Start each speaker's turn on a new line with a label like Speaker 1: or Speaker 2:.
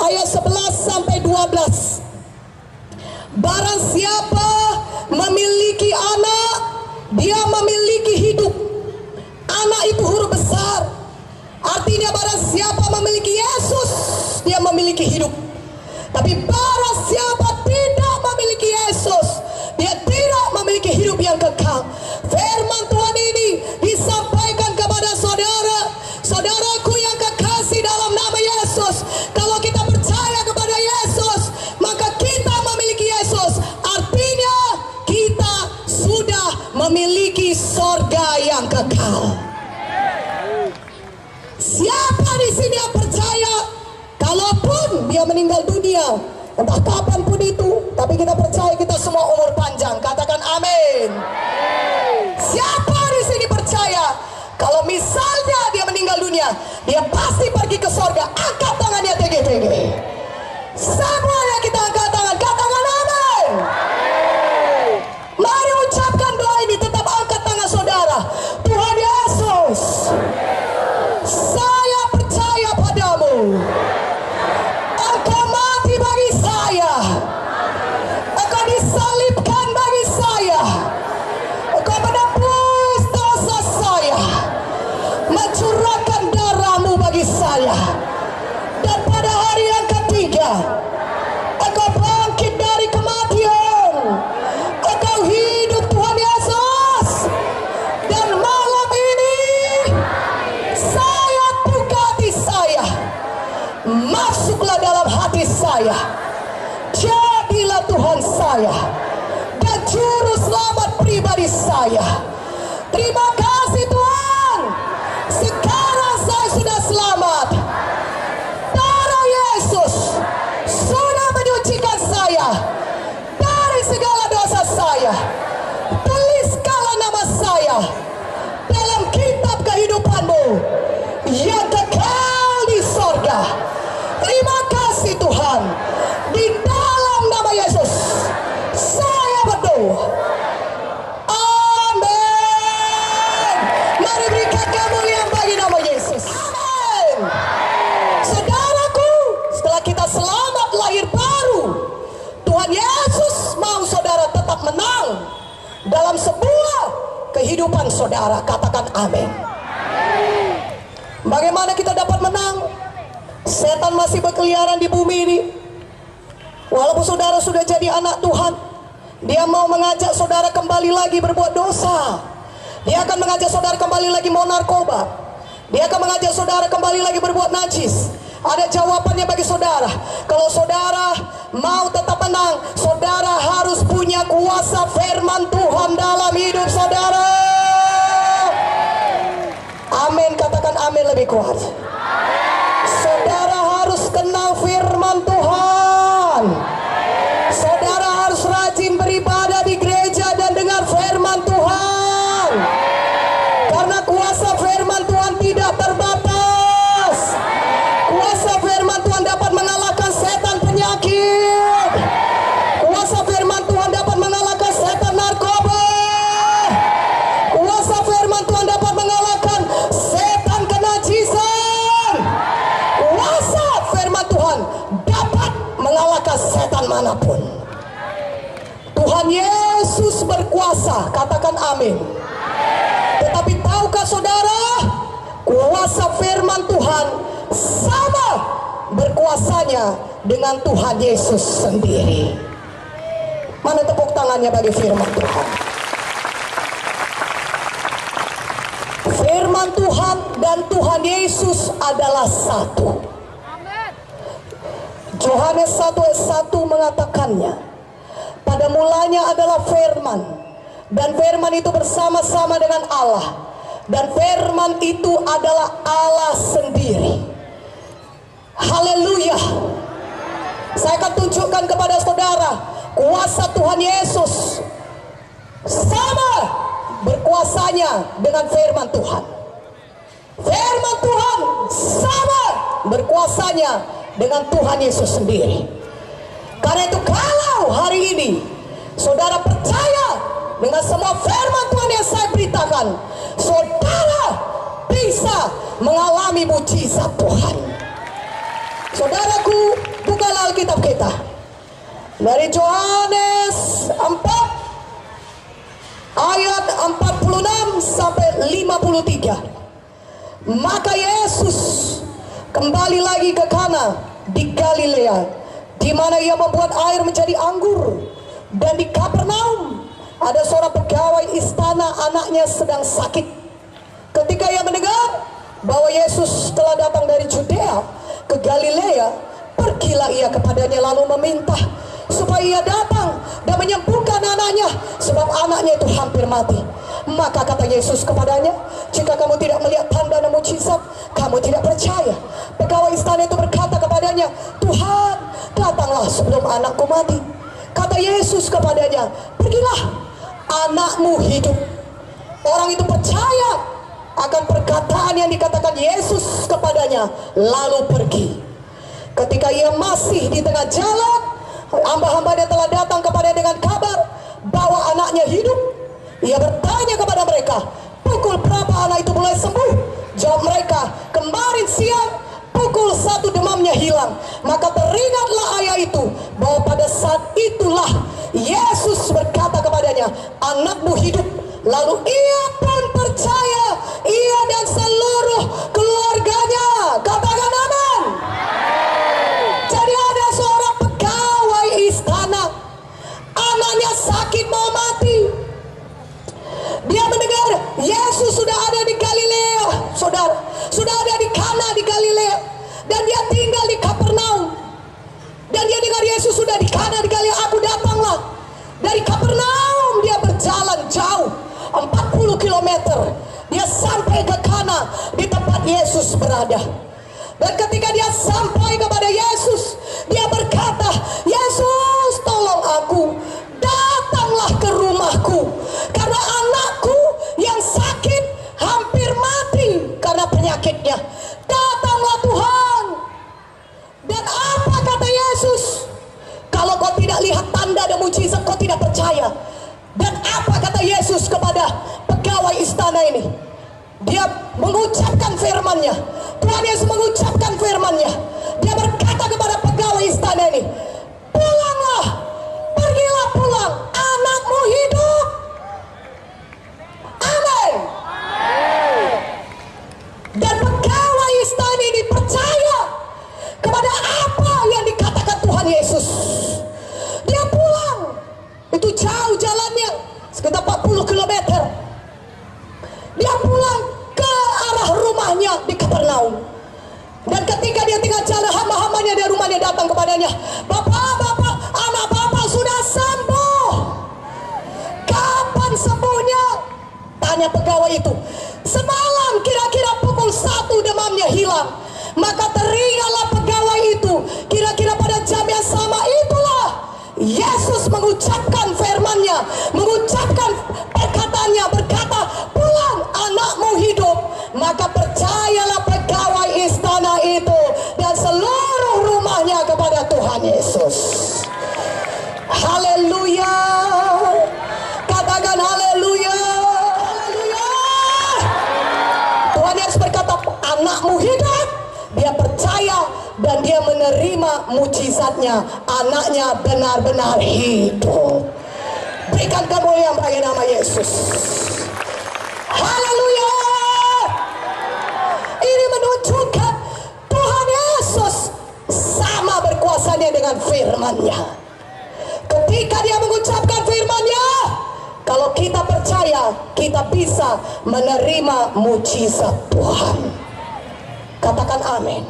Speaker 1: ayat 11 sampai 12. Barang siapa memiliki anak, dia memiliki hidup. Anak itu huruf besar, artinya barang siapa memiliki Yesus, dia memiliki hidup. Tapi barang siapa tidak memiliki Yesus, dia tidak memiliki hidup yang kekal. Firman Tuhan ini disampaikan kepada saudara, saudaraku yang kekasih dalam nama Yesus. Kalau kita percaya kepada Yesus, maka kita memiliki Yesus. Artinya kita sudah memiliki sorga yang kekal. Siapa di sini yang percaya, kalaupun dia meninggal dunia, entah kapanpun itu, tapi kita percaya kita semua umur panjang. Katakan amin. Siapa di sini percaya, kalau misalnya dia meninggal dunia, dia pasti pergi ke sorga? Angkat tangannya tinggi-tinggi. Semuanya kita angkat tangan, katakan amin. Mari ucapkan doa ini, tetap angkat tangan saudara. Tuhan Yesus, saya percaya padamu. Engkau mati bagi saya, Engkau disalibkan bagi saya, Engkau menebus dosa saya, mencurahkan darahmu bagi saya. Dan pada hari yang ketiga, Engkau bangkit dari kematian, Engkau hidup Tuhan Yesus. Dan malam ini saya buka hati saya, masuklah dalam hati saya, jadilah Tuhan saya dan juru selamat pribadi saya. Terima kasih Tuhan, sekarang saya sudah selamat. Darah Yesus sudah menyucikan saya dari segala dosa saya. Tuliskanlah nama saya dalam kitab kehidupan-Mu yang kekal di sorga. Terima kasih Tuhan, di dalam nama Yesus saya berdoa, amin. Mari berikan kemuliaan bagi nama Yesus, amin. Saudaraku, setelah kita selamat lahir baru, Tuhan Yesus mau saudara tetap menang dalam sebuah kehidupan saudara. Katakan amin. Bagaimana kita dapat menang? Setan masih berkeliaran di bumi ini. Walaupun saudara sudah jadi anak Tuhan, dia mau mengajak saudara kembali lagi berbuat dosa. Dia akan mengajak saudara kembali lagi mau narkoba. Dia akan mengajak saudara kembali lagi berbuat najis. Ada jawabannya bagi saudara. Kalau saudara mau tetap menang, saudara harus punya kuasa firman Tuhan dalam hidup saudara. Amin, katakan amin lebih kuat. Saudara harus kenal firman Tuhan. Saudara harus rajin beribadah di gereja dan dengar firman Tuhan. Karena kuasa firman Tuhan tidak terbatas. Kuasa firman Tuhan dapat mengalahkan setan penyakit. Kuasa firman Tuhan dapat mengalahkan setan narkoba. Kuasa firman Tuhan dapat mengalahkan setan kenajisan. Kuasa firman Tuhan dapat mengalahkan setan manapun. Tuhan Yesus berkuasa, katakan amin. Tetapi tahukah saudara, kuasa firman Tuhan sama berkuasanya dengan Tuhan Yesus sendiri. Mana tepuk tangannya bagi firman Tuhan? Firman Tuhan dan Tuhan Yesus adalah satu. Yohanes 1 ayat 1 mengatakannya, pada mulanya adalah firman, dan firman itu bersama-sama dengan Allah, dan firman itu adalah Allah sendiri. Haleluya. Saya akan tunjukkan kepada saudara kuasa Tuhan Yesus sama berkuasanya dengan firman Tuhan. Firman Tuhan sama berkuasanya dengan Tuhan Yesus sendiri. Karena itu kalau hari ini saudara percaya dengan semua firman Tuhan yang saya beritakan, saudara bisa mengalami mujizat Tuhan. Saudaraku, bukalah Alkitab kita dari Yohanes 4 ayat 46 sampai 53. Maka Yesus kembali lagi ke Kana di Galilea, di mana ia membuat air menjadi anggur. Dan di Kapernaum ada seorang pegawai istana, anaknya sedang sakit. Ketika ia mendengar bahwa Yesus telah datang dari Judea ke Galilea, pergilah ia kepadanya lalu meminta supaya ia datang dan menyembuhkan anaknya, sebab anaknya itu hampir mati. Maka kata Yesus kepadanya, jika kamu tidak melihat tanda dan mukjizat, kamu tidak percaya. Pegawai istana itu berkata kepadanya, Tuhan, datanglah sebelum anakku mati. Kata Yesus kepadanya, pergilah, anakmu hidup. Orang itu percaya akan perkataan yang dikatakan Yesus kepadanya, lalu pergi. Ketika ia masih di tengah jalan, hamba-hambanya telah datang kepada dengan kabar bahwa anaknya hidup. Ia bertanya kepada mereka, pukul berapa anak itu mulai sembuh? Jawab mereka, kemarin siang pukul 1 demamnya hilang. Maka teringatlah ayah itu bahwa pada saat itulah Yesus berkata kepadanya, anakmu hidup. Lalu ia pun percaya, ia dan seluruh keluarganya. Katakan amin. Jadi ada seorang pegawai istana, anaknya sakit mau mati. Dia mendengar Yesus sudah ada di Galilea, saudara, sudah ada di Kana di Galilea, dan dia tinggal di Kapernaum. Dan dia dengar Yesus sudah di Kana di Galilea, aku datanglah. Dari Kapernaum dia berjalan jauh, 40 km. Dia sampai ke Kana, di tempat Yesus berada. Dan ketika dia sampai kepada Yesus, dia berkata, Yesus, tolong aku, datanglah ke rumahku, karena anakku yang sakit hampir mati karena penyakitnya. Datanglah Tuhan. Dan apa kata Yesus? Kalau kau tidak lihat tanda dan mujizat, kau tidak percaya. Dan apa kata Yesus kepada pegawai istana ini? Dia mengucapkan firman-Nya. Tuhan Yesus mengucapkan firman-Nya. Dia berkata kepada pegawai istana ini, pulanglah, pergilah pulang, anakmu hidup. Amin. Dan pegawai istana ini percaya kepada apa yang dikatakan Tuhan Yesus. Dia pulang. Itu jauh jalannya, sekitar 40 km. Dia pulang ke arah rumahnya di Kapernaum. Dan ketika dia tinggal jalan, hamba-hambanya dari rumahnya datang kepadanya, Bapak, anak Bapak sudah sembuh. Kapan sembuhnya? Tanya pegawai itu. Semalam kira-kira pukul 1 demamnya hilang. Maka teringatlah pegawai itu, kira-kira pada jam yang sama itulah Yesus mengucapkan firman-Nya, mengucapkan perkataannya, berkata, pulang, anakmu hidup. Maka percayalah pegawai istana itu dan seluruh rumahnya kepada Tuhan Yesus. Haleluya. Katakan haleluya. Haleluya. Tuhan Yesus berkata, anakmu hidup. Dia percaya dan dia menerima mujizatnya. Anaknya benar-benar hidup. Berikan kemuliaan bagi nama Yesus. Haleluya. Ini menunjukkan Tuhan Yesus sama berkuasanya dengan firman-Nya. Ketika dia mengucapkan firman-Nya, kalau kita percaya, kita bisa menerima mujizat Tuhan. Katakan amin.